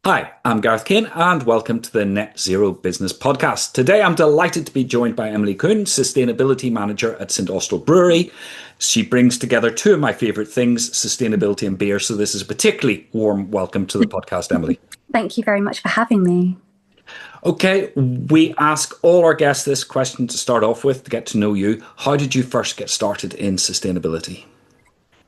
Hi, I'm Gareth Kane, and welcome to the Net Zero Business Podcast. Today, I'm delighted to be joined by Emily Coon, Sustainability Manager at Austell Brewery. She brings together two of my favourite things, sustainability and beer, so this is a particularly warm welcome to the podcast, Emily. Thank you very much for having me. Okay, we ask all our guests this question to start off with, to get to know you. How did you first get started in sustainability?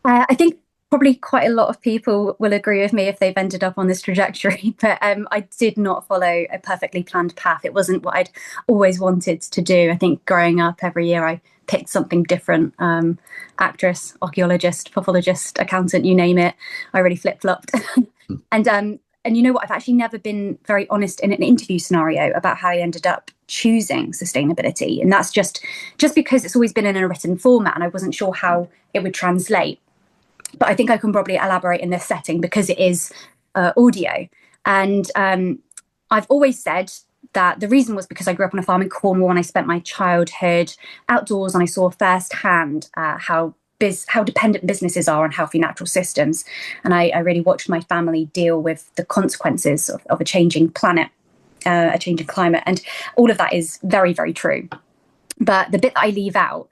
I think probably quite a lot of people will agree with me if they've ended up on this trajectory, but I did not follow a perfectly planned path. It wasn't what I'd always wanted to do. I think growing up every year, I picked something different. Actress, archaeologist, pathologist, accountant, you name it. I really flip-flopped. And you know what? I've actually never been very honest in an interview scenario about how I ended up choosing sustainability. And that's just because it's always been in a written format and I wasn't sure how it would translate. But I think I can probably elaborate in this setting because it is audio. And I've always said that the reason was because I grew up on a farm in Cornwall and I spent my childhood outdoors and I saw firsthand how dependent businesses are on healthy natural systems. And I really watched my family deal with the consequences of a changing planet, a changing climate. And all of that is very, very true. But the bit that I leave out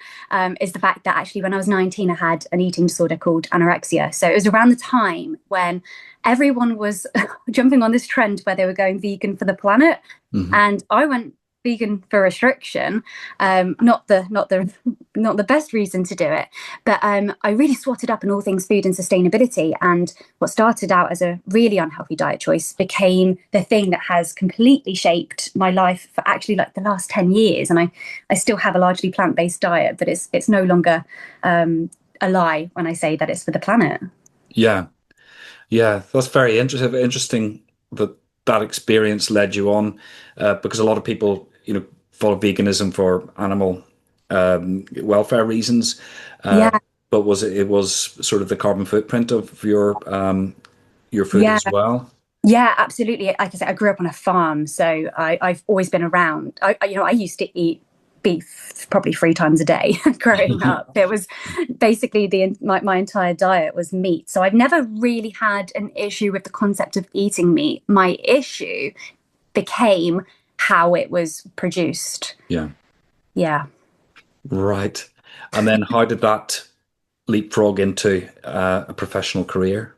is the fact that actually when I was 19, I had an eating disorder called anorexia. So it was around the time when everyone was jumping on this trend where they were going vegan for the planet. Mm-hmm. And I went vegan for restriction, not the best reason to do it, but I really swatted up in all things food and sustainability, and what started out as a really unhealthy diet choice became the thing that has completely shaped my life for actually like the last 10 years. And I still have a largely plant-based diet, but it's no longer a lie when I say that it's for the planet. Yeah, that's very interesting that experience led you on, because a lot of people, follow veganism for animal welfare reasons. Yeah. But it was sort of the carbon footprint of your food Yeah. as well? Yeah, absolutely. Like I said, I grew up on a farm, so I've always been around. I used to eat beef probably 3 times a day growing up. It was basically my entire diet was meat. So I've never really had an issue with the concept of eating meat. My issue became how it was produced. Yeah. Yeah. Right. And then how did that leapfrog into a professional career?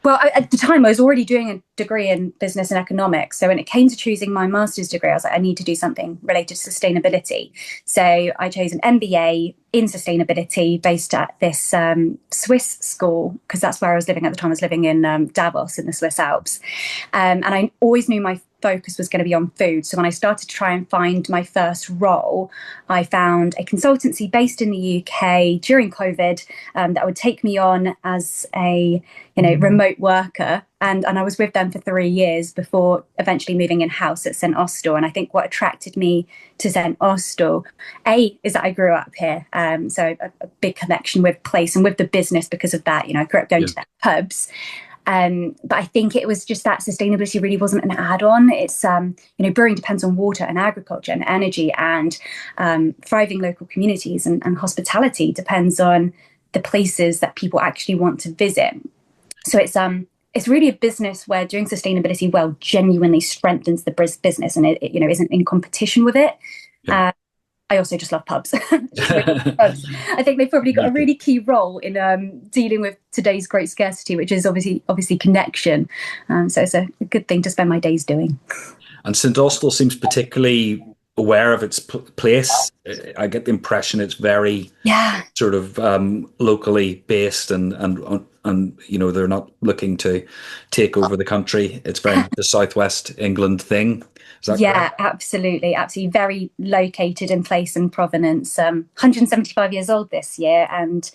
Well, at the time, I was already doing a degree in business and economics. So when it came to choosing my master's degree, I was like, I need to do something related to sustainability. So I chose an MBA in sustainability based at this Swiss school, because that's where I was living at the time. I was living in Davos in the Swiss Alps. And I always knew my focus was going to be on food. So when I started to try and find my first role, I found a consultancy based in the UK during COVID that would take me on as a remote worker. And I was with them for 3 years before eventually moving in-house at St Austell. And I think what attracted me to St Austell, is that I grew up here. So a big connection with place and with the business because of that. I grew up going to their pubs. But I think it was just that sustainability really wasn't an add-on. It's, brewing depends on water and agriculture and energy, and thriving local communities and hospitality depends on the places that people actually want to visit. So it's really a business where doing sustainability well genuinely strengthens the business, and it isn't in competition with it. Yeah. I also just love pubs. Pubs. I think they've probably got a really key role in dealing with today's great scarcity, which is obviously connection. So it's a good thing to spend my days doing. And St Austell seems particularly aware of its place. I get the impression it's very sort of locally based, and they're not looking to take over the country. It's very much a Southwest England thing. Is that correct? Absolutely. Very located in place and provenance. 175 years old this year, and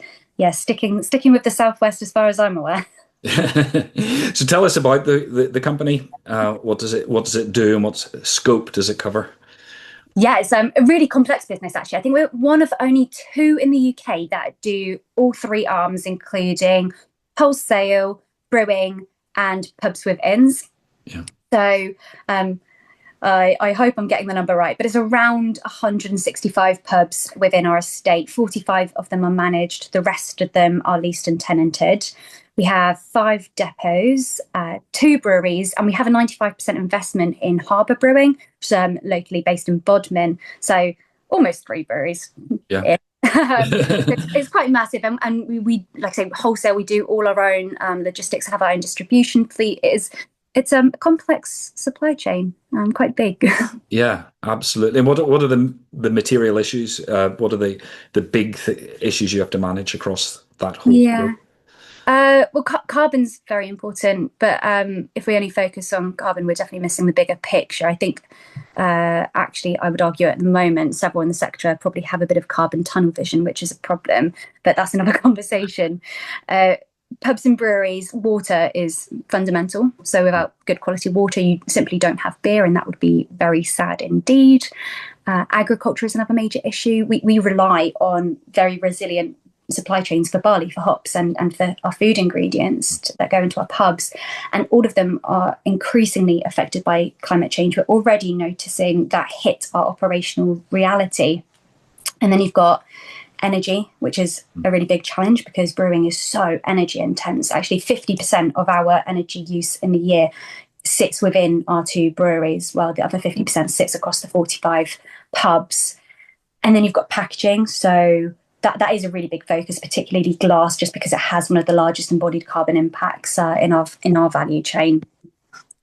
sticking with the Southwest as far as I'm aware. So tell us about the company. What does it do, and what scope does it cover? Yeah, it's a really complex business, actually. I think we're one of only 2 in the UK that do all 3 arms, including wholesale, brewing, and pubs with inns. Yeah. So I hope I'm getting the number right, but it's around 165 pubs within our estate. 45 of them are managed. The rest of them are leased and tenanted. We have 5 depots, 2 breweries, and we have a 95% investment in Harbour Brewing, which is locally based in Bodmin. So almost 3 breweries. Yeah. It's quite massive, and we like I say wholesale. We do all our own logistics, have our own distribution fleet. It's a complex supply chain, quite big. Yeah, absolutely. And what are the material issues? What are the big issues you have to manage across that whole Yeah. group? Well, carbon's very important, but if we only focus on carbon, we're definitely missing the bigger picture. I think, actually, I would argue at the moment, several in the sector probably have a bit of carbon tunnel vision, which is a problem, but that's another conversation. Pubs and breweries, water is fundamental. So without good quality water, you simply don't have beer, and that would be very sad indeed. Agriculture is another major issue. We rely on very resilient supply chains for barley, for hops, and for our food ingredients that go into our pubs. And all of them are increasingly affected by climate change. We're already noticing that hit our operational reality. And then you've got energy, which is a really big challenge because brewing is so energy intense. Actually, 50% of our energy use in the year sits within our 2 breweries, while the other 50% sits across the 45 pubs. And then you've got packaging. So that is a really big focus, particularly glass, just because it has one of the largest embodied carbon impacts in our value chain.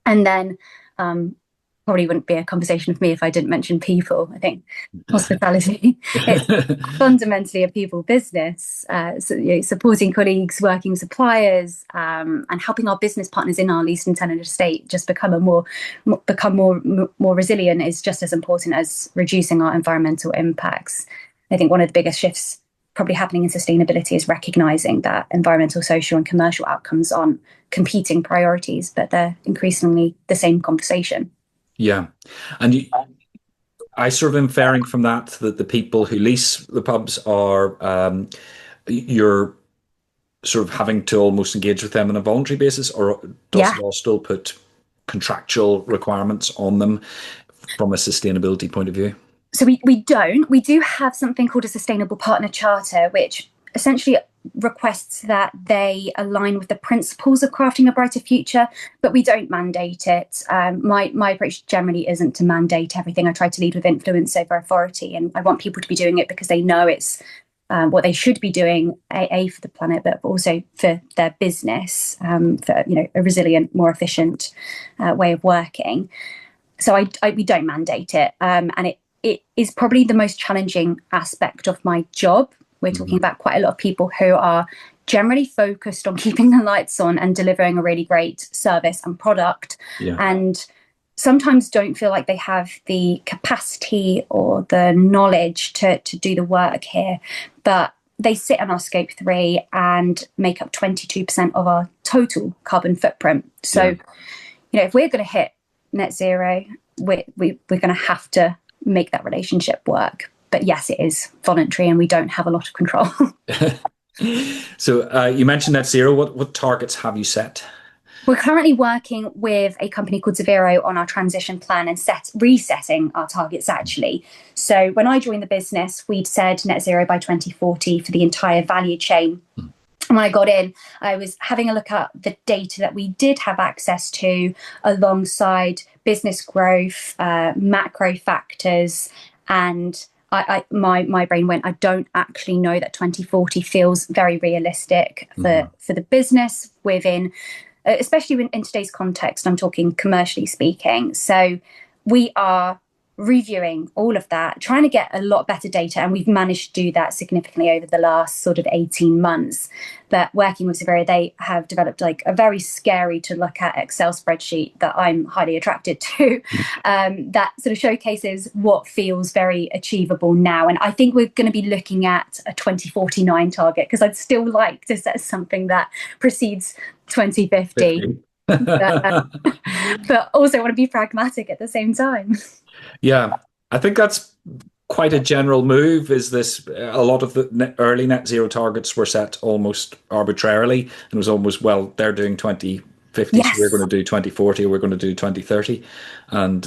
And then probably wouldn't be a conversation with me if I didn't mention people. I think hospitality it's fundamentally a people business. So, supporting colleagues, working with suppliers, and helping our business partners in our leased and tenanted estate just become more resilient is just as important as reducing our environmental impacts. I think one of the biggest shifts probably happening in sustainability is recognizing that environmental, social, and commercial outcomes aren't competing priorities, but they're increasingly the same conversation. Yeah. And I sort of inferring from that that the people who lease the pubs are you're sort of having to almost engage with them on a voluntary basis, or does Yeah. law still put contractual requirements on them from a sustainability point of view? So we don't. We do have something called a Sustainable Partner Charter, which essentially requests that they align with the principles of crafting a brighter future, but we don't mandate it. My approach generally isn't to mandate everything. I try to lead with influence over authority, and I want people to be doing it because they know it's what they should be doing, a for the planet, but also for their business, for a resilient, more efficient way of working. So we don't mandate it, and it is probably the most challenging aspect of my job. We're talking about quite a lot of people who are generally focused on keeping the lights on and delivering a really great service and product, and sometimes don't feel like they have the capacity or the knowledge to do the work here. But they sit on our scope 3 and make up 22% of our total carbon footprint. So, if we're going to hit net zero, we're going to have to make that relationship work. But yes, it is voluntary and we don't have a lot of control. So you mentioned net zero. What targets have you set? We're currently working with a company called Zeviro on our transition plan and resetting our targets, actually. So when I joined the business, we'd said net zero by 2040 for the entire value chain. And when I got in, I was having a look at the data that we did have access to alongside business growth, macro factors, and my brain went, I don't actually know that 2040 feels very realistic for the business within, especially in today's context. I'm talking commercially speaking. So we are reviewing all of that, trying to get a lot better data, and we've managed to do that significantly over the last sort of 18 months. But working with Zeviro, they have developed like a very scary to look at Excel spreadsheet that I'm highly attracted to, that sort of showcases what feels very achievable now. And I think we're going to be looking at a 2049 target, because I'd still like to set something that precedes 2050. But also want to be pragmatic at the same time. Yeah, I think that's quite a general move. Is this a lot of the early net zero targets were set almost arbitrarily, and it was almost, well, they're doing 2050, so we're going to do 2040, we're going to do 2030, and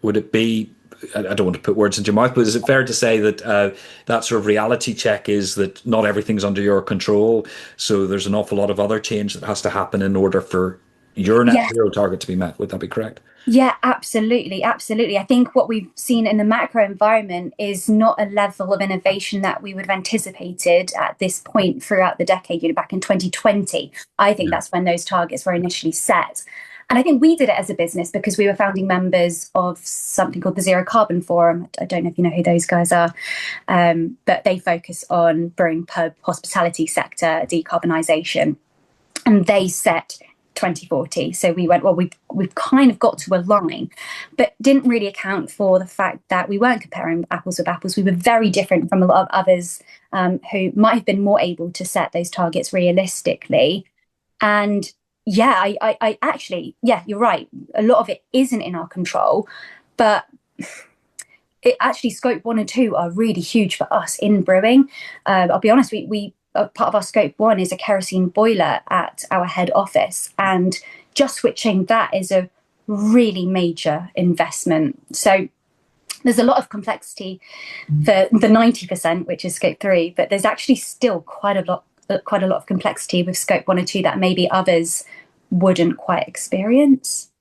would it be, I don't want to put words into your mouth, but is it fair to say that that sort of reality check is that not everything's under your control? So there's an awful lot of other change that has to happen in order for your net Yeah. zero target to be met. Would that be correct? Yeah, absolutely. Absolutely. I think what we've seen in the macro environment is not a level of innovation that we would have anticipated at this point throughout the decade, back in 2020. I think Yeah. that's when those targets were initially set. And I think we did it as a business because we were founding members of something called the Zero Carbon Forum. I don't know if you know who those guys are, but they focus on brewing, pub, hospitality sector decarbonisation. And they set 2040. So we went, well, we've kind of got to align, but didn't really account for the fact that we weren't comparing apples with apples. We were very different from a lot of others who might have been more able to set those targets realistically. And yeah, I actually, yeah, you're right. A lot of it isn't in our control, but it actually scope 1 and 2 are really huge for us in brewing. I'll be honest, we part of our scope 1 is a kerosene boiler at our head office, and just switching that is a really major investment. So there's a lot of complexity for the 90%, which is scope 3, but there's actually still quite a lot of complexity with scope 1 and 2 that maybe others wouldn't quite experience.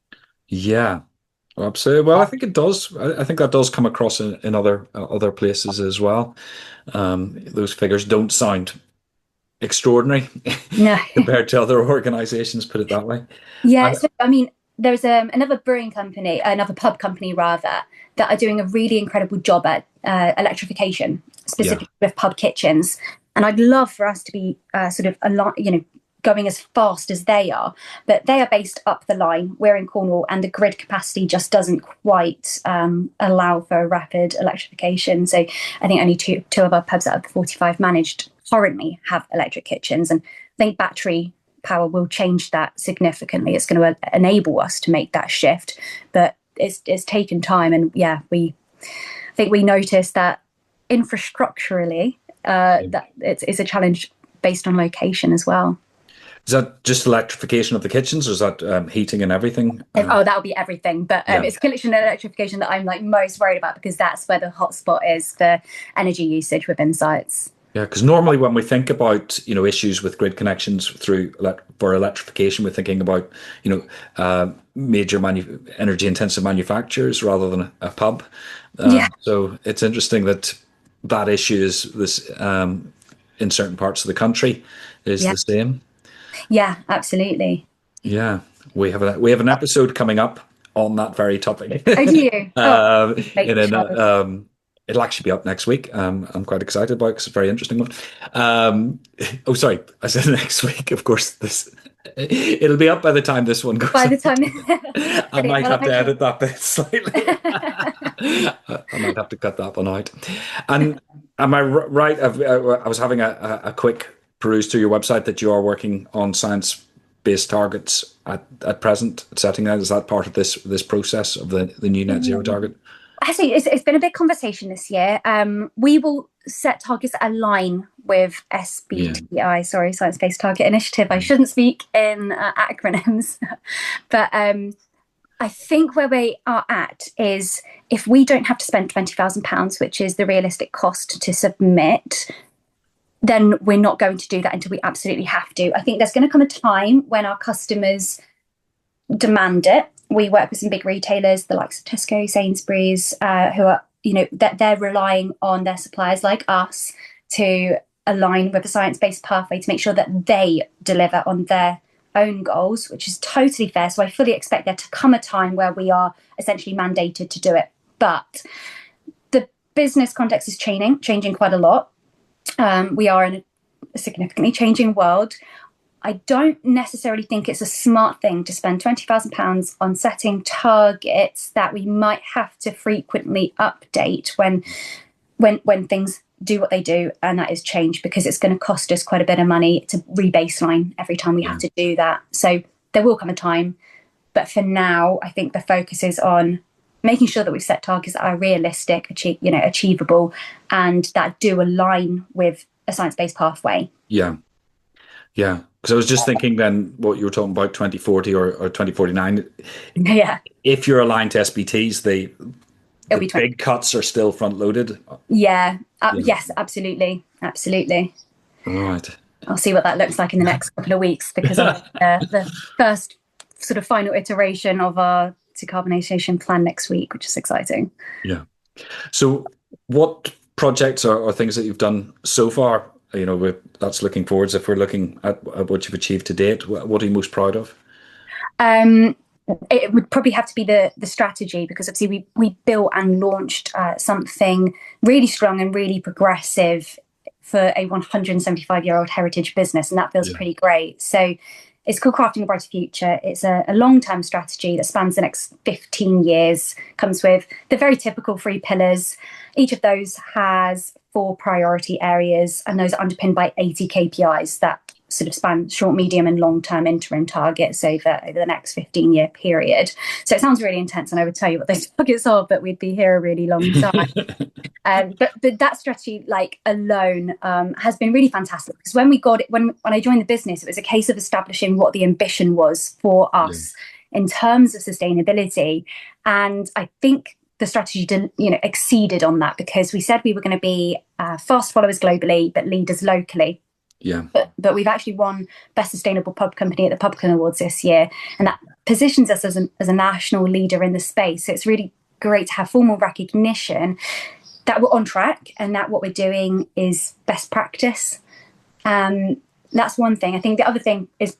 Yeah. Absolutely. Well, I think it does. I think that does come across in other places as well. Those figures don't sound extraordinary No. compared to other organizations, put it that way. Yeah, And so I mean, there's another brewing company, another pub company rather, that are doing a really incredible job at electrification, yeah, specifically with pub kitchens. And I'd love for us to be sort of going as fast as they are, but they are based up the line. We're in Cornwall, and the grid capacity just doesn't quite allow for rapid electrification. So I think only two of our pubs out of the 45 managed currently have electric kitchens, and I think battery power will change that significantly. It's going to enable us to make that shift, but it's taken time. And yeah, I think we noticed that infrastructurally that it's a challenge based on location as well. is that just electrification of the kitchens, or is that heating and everything? Oh, that would be everything, but Yeah. it's kitchen electrification that I'm like most worried about, because that's where the hotspot is for energy usage within sites. Yeah, because normally when we think about issues with grid connections for electrification, we're thinking about major energy intensive manufacturers rather than a pub. Yeah, So it's interesting that issue is this in certain parts of the country is yeah, the same. yeah, absolutely. Yeah, we have an episode coming up on that very topic. Oh, do you? Oh, make And then sure. it'll actually be up next week. I'm quite excited about it because it's a very interesting one. Oh, sorry, I said next week. Of course, it'll be up by the time this one goes By up. the time, I brilliant. might Well, I'll have to make sure. edit that bit slightly. I might have to cut that one out. And am I right? I was having a quick peruse through your website that you are working on science-based targets at present, setting that. Is that part of this process of the new net zero target? Actually, it's been a big conversation this year. We will set targets that align with Yeah. SBTI, sorry, Science Based Target Initiative. I shouldn't speak in acronyms, but I think where we are at is, if we don't have to spend £20,000, which is the realistic cost to submit, then we're not going to do that until we absolutely have to. I think there's going to come a time when our customers demand it. We work with some big retailers, the likes of Tesco, Sainsbury's, who are, that they're relying on their suppliers like us to align with a science-based pathway to make sure that they deliver on their own goals, which is totally fair. So I fully expect there to come a time where we are essentially mandated to do it. But the business context is changing quite a lot. We are in a significantly changing world. I don't necessarily think it's a smart thing to spend £20,000 on setting targets that we might have to frequently update when things do what they do, and that is change, because it's going to cost us quite a bit of money to rebaseline every time we have to do that. So there will come a time, but for now, I think the focus is on making sure that we've set targets that are realistic, achievable, and that do align with a science-based pathway. Yeah. Yeah. Because I was just thinking then what you were talking about 2040 or 2049. Yeah, If you're aligned to SBTs, it'll the be 20. big cuts are still front loaded. Yeah, Yeah. yes, absolutely, absolutely. Right. I'll see what that looks like in the next couple of weeks, because the first sort of final iteration of our decarbonisation plan next week, which is exciting. Yeah. So what projects or things that you've done so far, that's looking forwards if we're looking at what you've achieved to date, what are you most proud of? Um, it would probably have to be the strategy, because obviously we built and launched something really strong and really progressive for a 175-year-old heritage business, and that feels Yeah. pretty great. So it's called Crafting a Brighter Future. It's a long-term strategy that spans the next 15 years, comes with the very typical 3 pillars. Each of those has 4 priority areas, and those are underpinned by 80 KPIs that sort of span short, medium, and long-term interim targets over the next 15-year period. So it sounds really intense, and I would tell you what those targets are, but we'd be here a really long time. But that strategy, like alone, has been really fantastic, because when we got it, when I joined the business, it was a case of establishing what the ambition was for Yeah. us in terms of sustainability, and I think the strategy didn't, exceeded on that, because we said we were going to be fast followers globally, but leaders locally. Yeah. But we've actually won Best Sustainable Pub Company at the Pubcon Awards this year, and that positions us as a national leader in the space. So it's really great to have formal recognition that we're on track and that what we're doing is best practice. That's one thing. I think the other thing is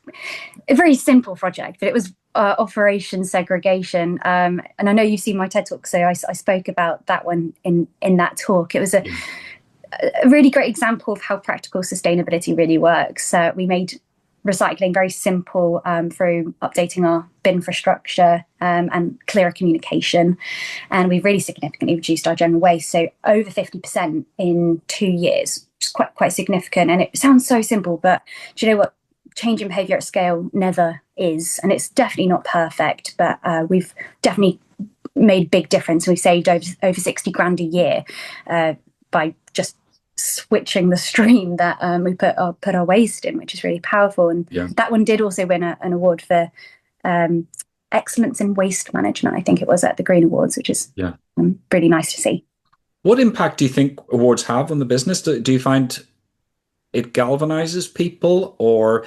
a very simple project, but it was operation segregation. And I know you've seen my TED talk, so I spoke about that one in that talk. It was a really great example of how practical sustainability really works. We made recycling very simple through updating our bin infrastructure and clearer communication. And we've really significantly reduced our general waste. So over 50% in 2 years, which is quite significant. And it sounds so simple, but do you know what? Changing behaviour at scale never is. And it's definitely not perfect, but we've definitely made a big difference. We've saved over 60 grand a year by just switching the stream that we put our waste in, which is really powerful. And that one did also win an award for excellence in waste management. I think it was at the Green Awards, which is really nice to see. What impact do you think awards have on the business? Do you find it galvanizes people, or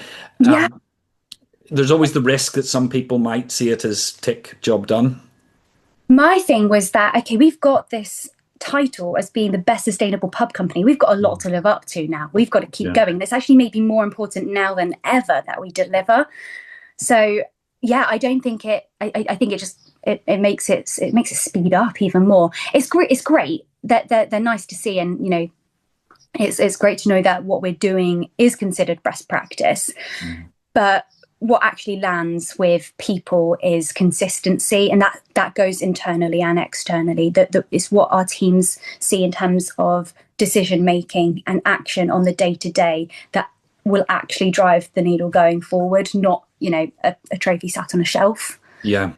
there's always the risk that some people might see it as tick, job done? My thing was that, okay, we've got this title as being the best sustainable pub company. We've got a lot to live up to now. We've got to keep going. It's actually maybe more important now than ever that we deliver. So I don't think I think it makes it speed up even more. It's great that they're nice to see, and it's great to know that what we're doing is considered best practice. But what actually lands with people is consistency, and that goes internally and externally. That is what our teams see in terms of decision making and action on the day to day that will actually drive the needle going forward, not a trophy sat on a shelf. Yeah.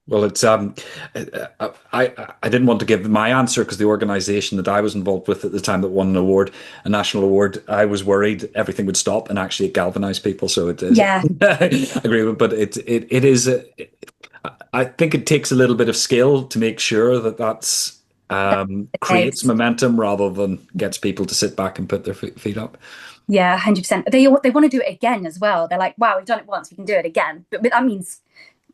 Well, it's I didn't want to give my answer because the organization that I was involved with at the time that won an award, a national award, I was worried everything would stop, and actually it galvanized people. So it is. Yeah. I agree with, but it is. I think it takes a little bit of skill to make sure that's creates momentum rather than gets people to sit back and put their feet up. Yeah, 100%. They want to do it again as well. They're like, wow, we've done it once, we can do it again. But that means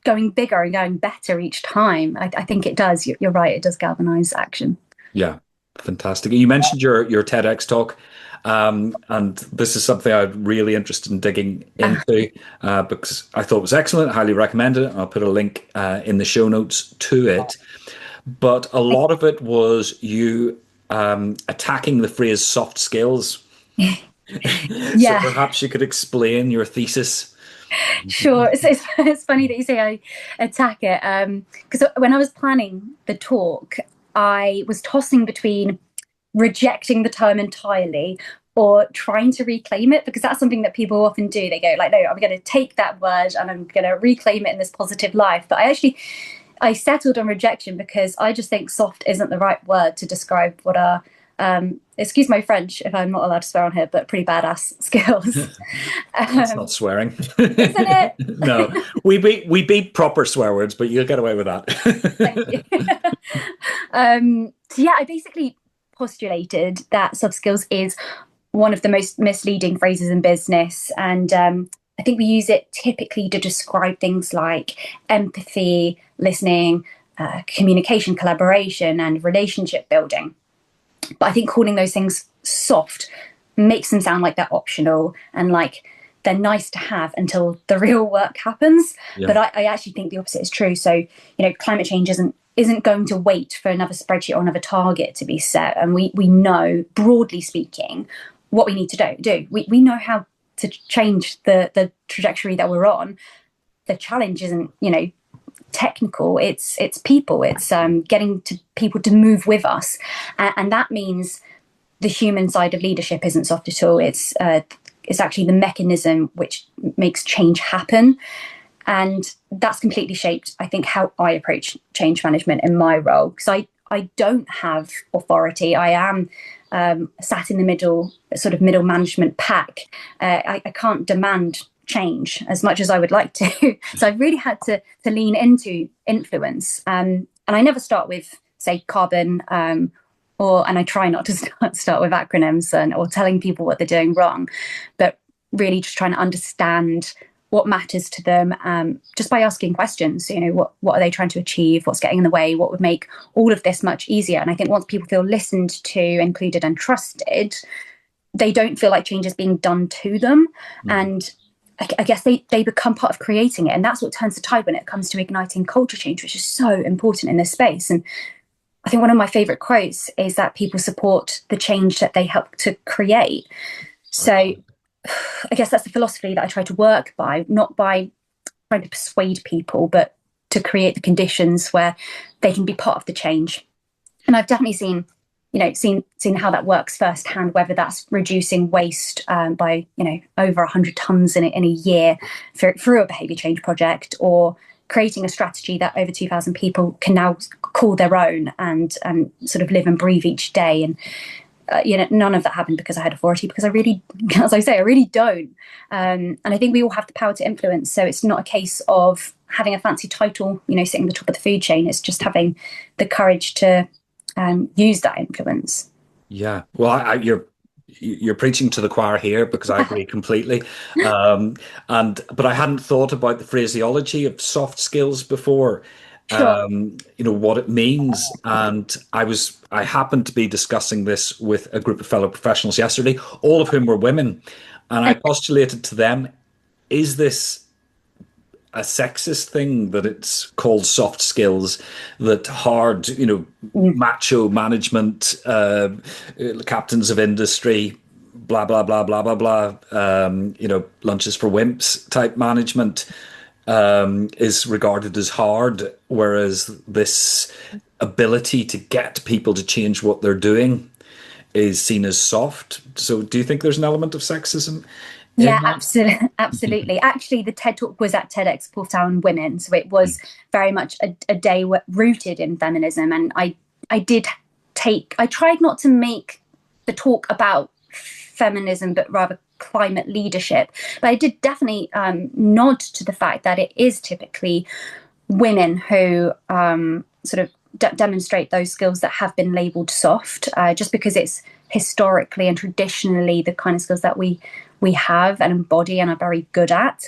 going bigger and going better each time. I think it does. You're right. It does galvanize action. Yeah, fantastic. You mentioned your TEDx talk, and this is something I'm really interested in digging into because I thought it was excellent. Highly recommend it. I'll put a link in the show notes to it. But a lot of it was you attacking the phrase soft skills. So perhaps you could explain your thesis. Sure. It's funny that you say I attack it, because when I was planning the talk, I was tossing between rejecting the term entirely or trying to reclaim it, because that's something that people often do. They go like, no, I'm going to take that word and I'm going to reclaim it in this positive life. But I settled on rejection because I just think soft isn't the right word to describe what our Excuse my French if I'm not allowed to swear on here, but pretty badass skills. That's not swearing. Isn't it? No, we beat proper swear words, but you'll get away with Thank you. that. So yeah, I basically postulated that soft skills is one of the most misleading phrases in business, and I think we use it typically to describe things like empathy, listening, communication, collaboration, and relationship building. But I think calling those things soft makes them sound like they're optional and like they're nice to have until the real work happens. Yeah. But I actually think the opposite is true. So, climate change isn't going to wait for another spreadsheet or another target to be set. And we know, broadly speaking, what we need to do. We know how to change the trajectory that we're on. The challenge isn't, technical. It's people. It's getting to people to move with us, and that means the human side of leadership isn't soft at all. It's actually the mechanism which makes change happen, and that's completely shaped, I think, how I approach change management in my role, because I don't have authority. I am sat in the middle, sort of middle management pack. I can't demand change as much as I would like to. So I really had to lean into influence. And I never start with, say, carbon, and I try not to start with acronyms or telling people what they're doing wrong, but really just trying to understand what matters to them, just by asking questions. What are they trying to achieve? What's getting in the way? What would make all of this much easier? And I think once people feel listened to, included, and trusted, they don't feel like change is being done to them. And I guess they become part of creating it. And that's what turns the tide when it comes to igniting culture change, which is so important in this space. And I think one of my favorite quotes is that people support the change that they help to create. So I guess that's the philosophy that I try to work by, not by trying to persuade people, but to create the conditions where they can be part of the change. And I've definitely seen how that works firsthand, whether that's reducing waste by over 100 tons in a year through a behaviour change project, or creating a strategy that over 2,000 people can now call their own and sort of live and breathe each day. And none of that happened because I had authority, because I really, as I say, I really don't. And I think we all have the power to influence. So it's not a case of having a fancy title, sitting at the top of the food chain. It's just having the courage to use that influence. Yeah. Well, you're preaching to the choir here, because I agree completely. But I hadn't thought about the phraseology of soft skills before. Sure. What it means. And I happened to be discussing this with a group of fellow professionals yesterday, all of whom were women. And I postulated to them, is this a sexist thing that it's called soft skills, that hard, macho management, captains of industry, blah, blah, blah, blah, blah, blah, lunches for wimps type management is regarded as hard, whereas this ability to get people to change what they're doing is seen as soft. So do you think there's an element of sexism in Yeah, that? absolutely. Absolutely. Actually, the TED Talk was at TEDx Portown Women. So it was very much a day rooted in feminism. And I tried not to make the talk about feminism, but rather climate leadership. But I did definitely nod to the fact that it is typically women who sort of demonstrate those skills that have been labelled soft, just because it's historically and traditionally the kind of skills that we have and embody and are very good at.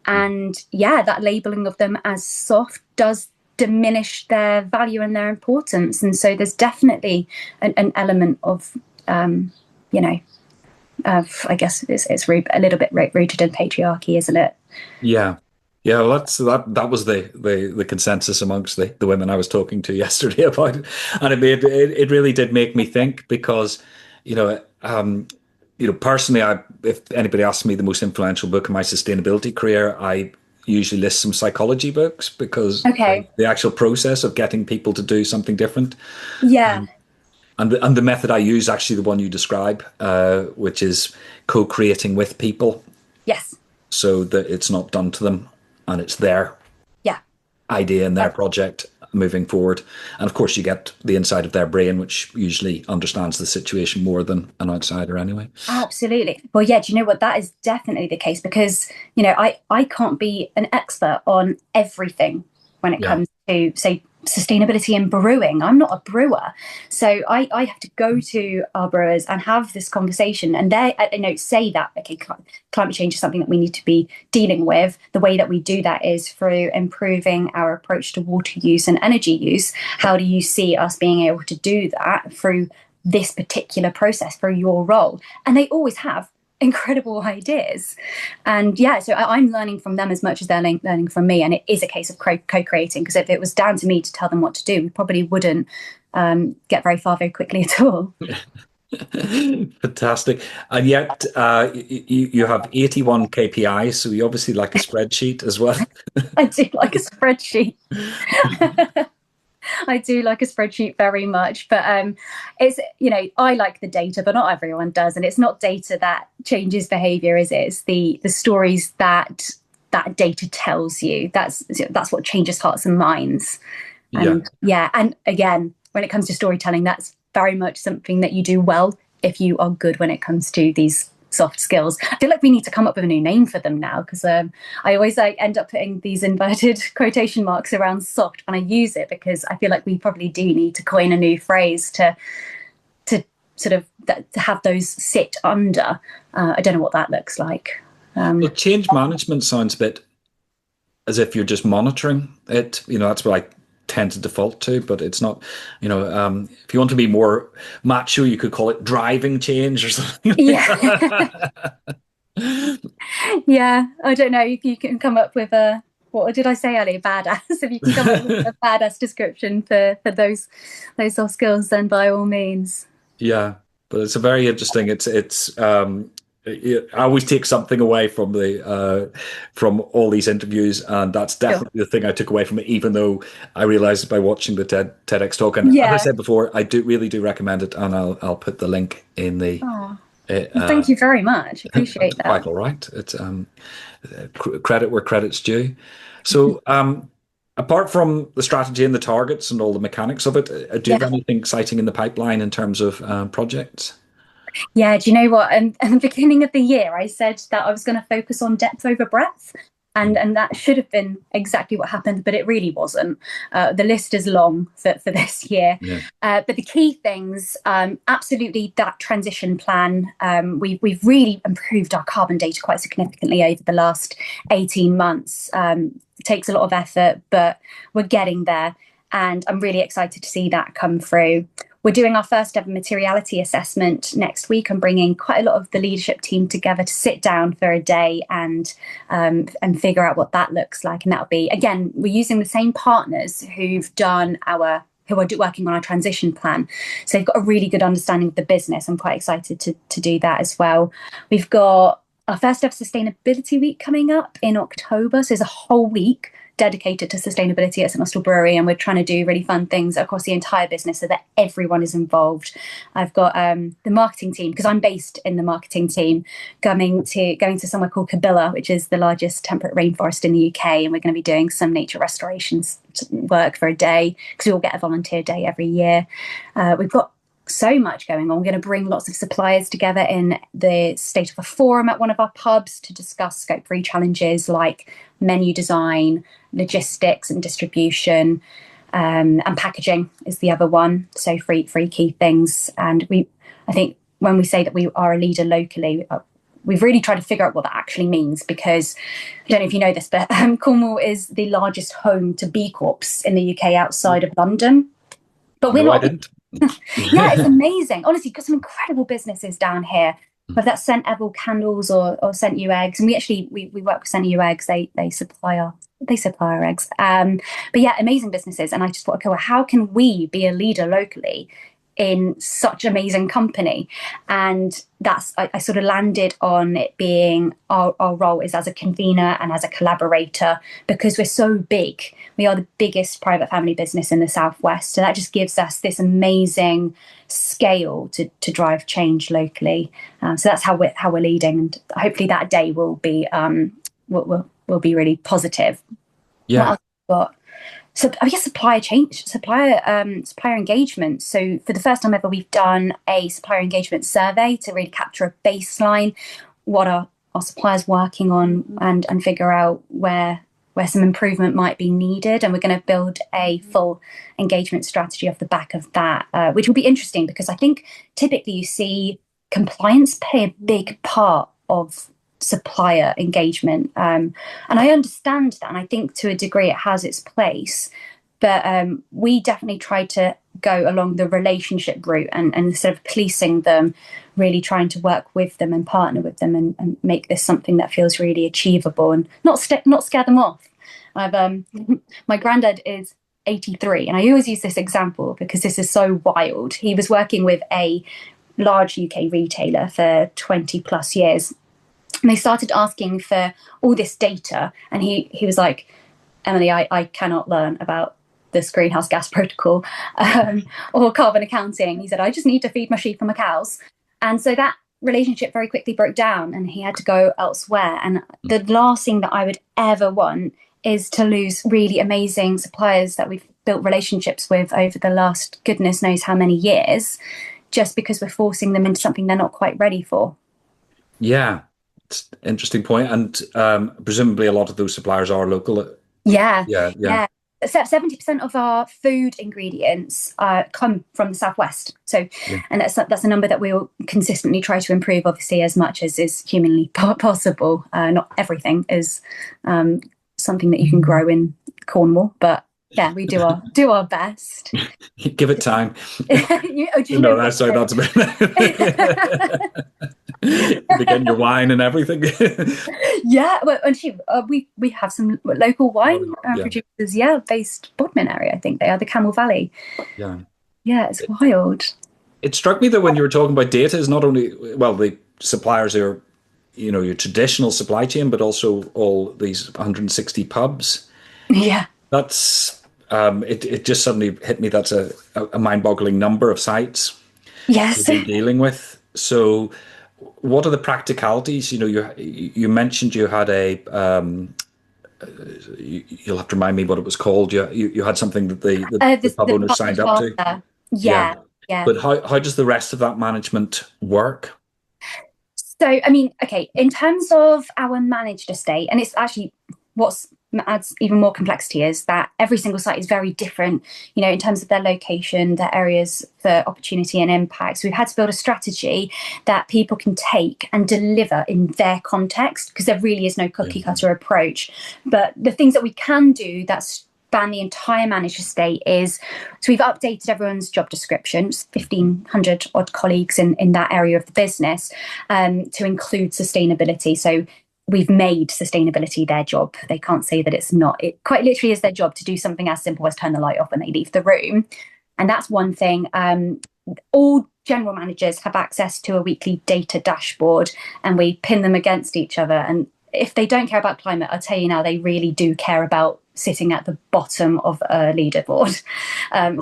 And yeah, that labelling of them as soft does diminish their value and their importance. And so there's definitely an element of, I guess it's a little bit rooted in patriarchy, isn't it? Yeah. Yeah, well, that was the consensus amongst the women I was talking to yesterday about it, and it really did make me think, because personally, if anybody asks me the most influential book in my sustainability career, I usually list some psychology books, because Okay. the actual process of getting people to do something different, Yeah. and the method I use, actually the one you describe, which is co-creating with people, Yes. so that it's not done to them and it's their Yeah. idea and their project, moving forward. And of course, you get the inside of their brain, which usually understands the situation more than an outsider anyway. Absolutely. Well, yeah, do you know what? That is definitely the case because, I can't be an expert on everything when it Yeah. comes to, say, sustainability in brewing. I'm not a brewer. So I have to go to our brewers and have this conversation and they, say that, okay, climate change is something that we need to be dealing with. The way that we do that is through improving our approach to water use and energy use. How do you see us being able to do that through this particular process for your role? And they always have incredible ideas. And yeah, so I'm learning from them as much as they're learning from me. And it is a case of co-creating, because if it was down to me to tell them what to do, we probably wouldn't get very far very quickly at all. Fantastic. And yet you have 81 KPIs, so you obviously like a spreadsheet as well. I do like a spreadsheet. I do like a spreadsheet very much, but it's, I like the data, but not everyone does. And it's not data that changes behavior, is it? It's the stories that data tells you. That's what changes hearts and minds. And yeah, and again, when it comes to storytelling, that's very much something that you do well if you are good when it comes to these soft skills. I feel like we need to come up with a new name for them now, because I always end up putting these inverted quotation marks around soft when I use it, because I feel like we probably do need to coin a new phrase to sort of to have those sit under. I don't know what that looks like. Well, change management sounds a bit as if you're just monitoring it. That's what I tend to default to, but it's not. If you want to be more macho, you could call it driving change or something. Yeah. Yeah, I don't know if you can come up with what did I say, Ali? Badass. If you can come up with a badass description for those soft skills, then by all means. Yeah, but it's a very interesting. I always take something away from from all these interviews, and that's definitely the thing I took away from it. Even though I realized by watching the TEDx talk, and as I said before, I really do recommend it, and I'll put the link in the. Oh, thank you very much. Appreciate that. Quite all right. It's credit where credit's due. So, apart from the strategy and the targets and all the mechanics of it, do you have anything exciting in the pipeline in terms of projects? Yeah, do you know what? At the beginning of the year, I said that I was going to focus on depth over breadth. And that should have been exactly what happened, but it really wasn't. The list is long for this year. Yeah. But the key things, absolutely that transition plan. We've really improved our carbon data quite significantly over the last 18 months. It takes a lot of effort, but we're getting there. And I'm really excited to see that come through. We're doing our first ever materiality assessment next week. I'm bringing quite a lot of the leadership team together to sit down for a day and figure out what that looks like. And that'll be, again, we're using the same partners who are working on our transition plan. So they've got a really good understanding of the business. I'm quite excited to do that as well. We've got our first ever sustainability week coming up in October. So there's a whole week dedicated to sustainability at Austell Brewery, and we're trying to do really fun things across the entire business so that everyone is involved. I've got the marketing team, because I'm based in the marketing team, going to somewhere called Kabila, which is the largest temperate rainforest in the UK, and we're going to be doing some nature restorations work for a day, because we all get a volunteer day every year. We've got so much going on. We're going to bring lots of suppliers together in the state of a forum at one of our pubs to discuss Scope 3 challenges like menu design, logistics and distribution, and packaging is the other one. So three key things. And I think when we say that we are a leader locally, we've really tried to figure out what that actually means, because I don't know if you know this, but Cornwall is the largest home to B Corps in the UK outside of London. But we're not. I didn't. Yeah, it's amazing. Honestly, got some incredible businesses down here. Whether that's St Evil Candles or St U Eggs, and we work with St U Eggs. They supply our eggs. But yeah, amazing businesses. And I just thought, okay, well, how can we be a leader locally in such amazing company? And that's I sort of landed on it being our role is as a convener and as a collaborator, because we're so big. We are the biggest private family business in the Southwest, so that just gives us this amazing scale to drive change locally. So that's how we're leading, and hopefully that day will be will be really positive. Yeah. What else have we got? So I guess supplier engagement. So for the first time ever, we've done a supplier engagement survey to really capture a baseline. What are our suppliers working on, and figure out where some improvement might be needed. And we're going to build a full engagement strategy off the back of that, which will be interesting because I think typically you see compliance play a big part of supplier engagement. And I understand that. And I think to a degree it has its place. But we definitely try to go along the relationship route and instead of policing them, really trying to work with them and partner with them and make this something that feels really achievable and not scare them off. I've my granddad is 83, and I always use this example because this is so wild. He was working with a large UK retailer for 20 plus years. And they started asking for all this data, and he was like, Emily, I cannot learn about this greenhouse gas protocol or carbon accounting. He said, I just need to feed my sheep and my cows. And so that relationship very quickly broke down and he had to go elsewhere. And the last thing that I would ever want is to lose really amazing suppliers that we've built relationships with over the last goodness knows how many years, just because we're forcing them into something they're not quite ready for. Yeah, it's an interesting point. And presumably a lot of those suppliers are local. Yeah, Yeah, yeah. yeah. 70% of our food ingredients come from the southwest. So, Yeah. and that's a number that we'll consistently try to improve, obviously, as much as is humanly possible. Not everything is something that you can grow in Cornwall, but yeah, we do our best. Give it time. Do you No, know that's sorry, that's a bit. Begin your wine and everything. Yeah, well, and we have some local wine Yeah. producers, yeah, based Bodmin area. I think they are the Camel Valley. Yeah. Yeah, it's wild. It struck me that when you were talking about data, is not only, well, the suppliers are, your traditional supply chain, but also all these 160 pubs. Yeah. That's it just suddenly hit me. That's a mind-boggling number of sites to Yes. be dealing with. So, what are the practicalities? You mentioned you had you'll have to remind me what it was called. You had something that the pub The owners signed up to. partner. Yeah, Yeah, yeah. but how does the rest of that management work? So, I mean, okay, in terms of our managed estate, and it's actually what's adds even more complexity is that every single site is very different, in terms of their location, their areas for opportunity and impact. So we've had to build a strategy that people can take and deliver in their context, because there really is no cookie cutter approach. But the things that we can do that's span the entire managed estate is, so we've updated everyone's job descriptions, 1,500 odd colleagues in that area of the business, to include sustainability. So we've made sustainability their job. They can't say that it's not. It quite literally is their job to do something as simple as turn the light off when they leave the room. And that's one thing. All general managers have access to a weekly data dashboard, and we pin them against each other. And if they don't care about climate, I'll tell you now, they really do care about sitting at the bottom of a leaderboard.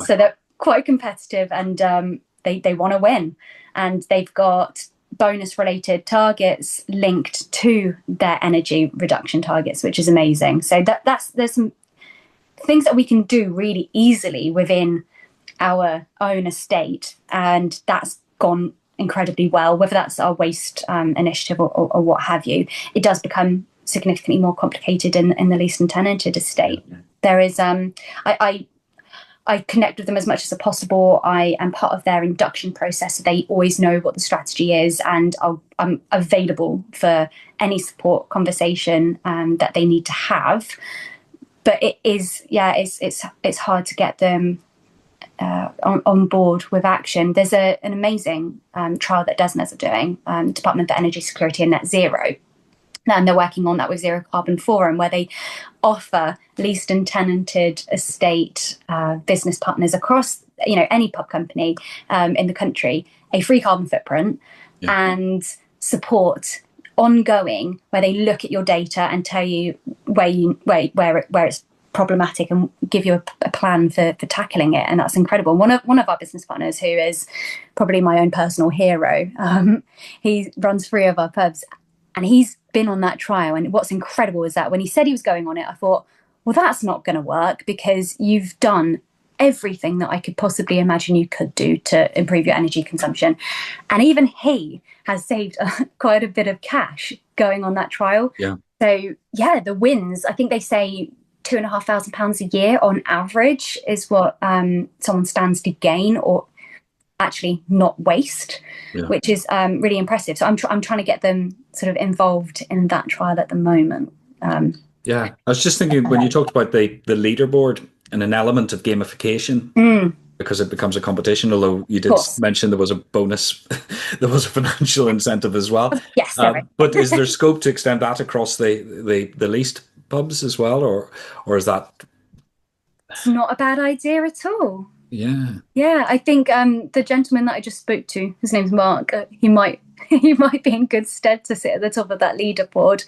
So they're quite competitive, and they want to win. And they've got bonus related targets linked to their energy reduction targets, which is amazing. So there's some things that we can do really easily within our own estate, and that's gone incredibly well. Whether that's our waste initiative or what have you, it does become significantly more complicated in the leased and tenanted estate. There is I connect with them as much as possible. I am part of their induction process, so they always know what the strategy is, and I'm available for any support conversation that they need to have. But it is, it's hard to get them on board with action. There's an amazing trial that DESNZ are doing, Department for Energy Security and Net Zero. And they're working on that with Zero Carbon Forum, where they offer leased and tenanted estate business partners across, any pub company in the country, a free carbon footprint and support ongoing, where they look at your data and tell you where it's problematic and give you a plan for tackling it. And that's incredible. One of our business partners, who is probably my own personal hero, he runs 3 of our pubs, and he's been on that trial. And what's incredible is that when he said he was going on it, I thought, well, that's not going to work because you've done everything that I could possibly imagine you could do to improve your energy consumption. And even he has saved quite a bit of cash going on that trial. Yeah. So, yeah, the wins, I think they say £2,500 a year on average is what someone stands to gain or actually not waste, Yeah. which is really impressive. So I'm trying to get them sort of involved in that trial at the moment. Yeah. I was just thinking when you talked about the leaderboard and an element of gamification, because it becomes a competition, although you did Course. mention there was a bonus, there was a financial incentive as well. Yes, there is. But is there scope to extend that across the leased pubs as well, or is that? It's not a bad idea at all. Yeah. Yeah, I think the gentleman that I just spoke to, his name's Mark, he might he might be in good stead to sit at the top of that leaderboard.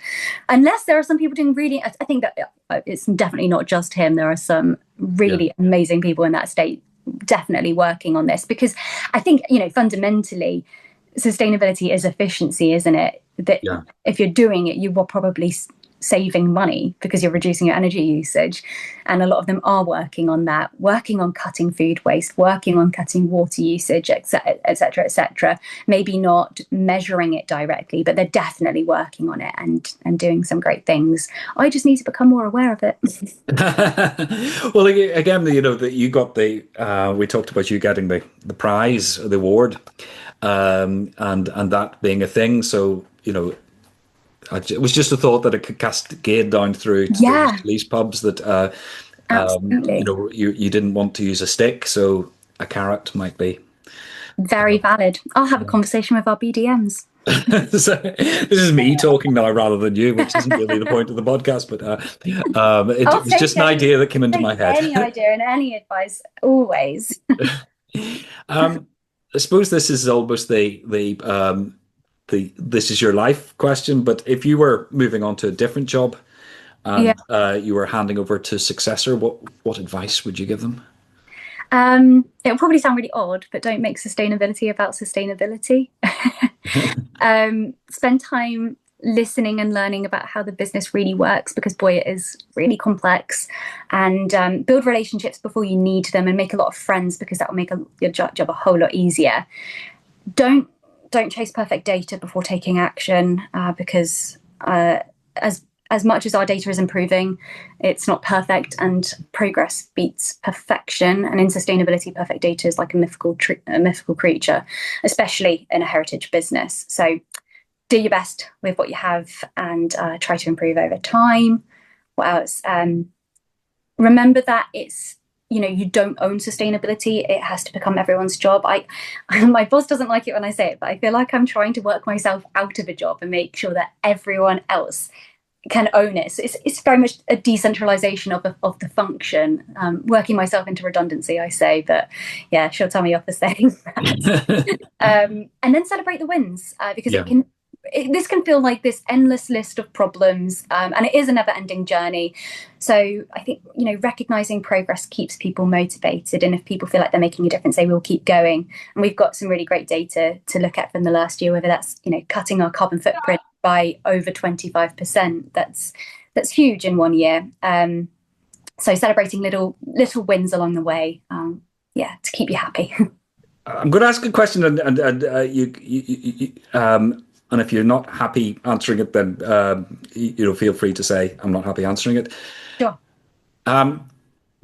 Unless there are some people doing really, I think that it's definitely not just him. There are some really amazing people in that state definitely working on this because I think, fundamentally, sustainability is efficiency, isn't it? That if you're doing it, you will probably saving money because you're reducing your energy usage. And a lot of them are working on that, working on cutting food waste, working on cutting water usage, etc., etc., etc. Maybe not measuring it directly, but they're definitely working on it and doing some great things. I just need to become more aware of it. Well, again, that you got we talked about you getting the prize, the award, and that being a thing. So, it was just a thought that it could cascade down through to those police pubs that, Absolutely. you didn't want to use a stick, so a carrot might be. Very valid. I'll have a conversation with our BDMs. So, this is me talking now rather than you, which isn't really the point of the podcast, but it was just an idea that came into my head. Any idea and any advice, always. I suppose this is almost this is your life question, but if you were moving on to a different job and you were handing over to successor, what advice would you give them? It'll probably sound really odd, but don't make sustainability about sustainability. Spend time listening and learning about how the business really works because, boy, it is really complex. And build relationships before you need them and make a lot of friends because that will make your job a whole lot easier. Don't chase perfect data before taking action because as much as our data is improving, it's not perfect and progress beats perfection. And in sustainability, perfect data is like a mythical creature, especially in a heritage business. So do your best with what you have and try to improve over time. What else? Remember that it's, you don't own sustainability. It has to become everyone's job. My boss doesn't like it when I say it, but I feel like I'm trying to work myself out of a job and make sure that everyone else can own it. So it's very much a decentralization of the function, working myself into redundancy, I say, but yeah, she'll tell me off for saying that. And then celebrate the wins because this can feel like this endless list of problems, and it is a never-ending journey. So I think, recognizing progress keeps people motivated, and if people feel like they're making a difference, they will keep going. And we've got some really great data to look at from the last year, whether that's cutting our carbon footprint by over 25%. That's huge in 1 year. So celebrating little wins along the way, to keep you happy. I'm going to ask a question, and and if you're not happy answering it, then feel free to say I'm not happy answering it. Sure.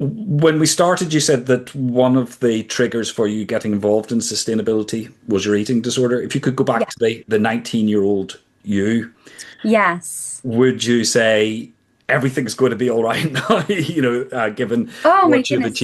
When we started, you said that one of the triggers for you getting involved in sustainability was your eating disorder. If you could go back to the 19-year-old you, yes, would you say everything's going to be all right now? Given what you've goodness. achieved?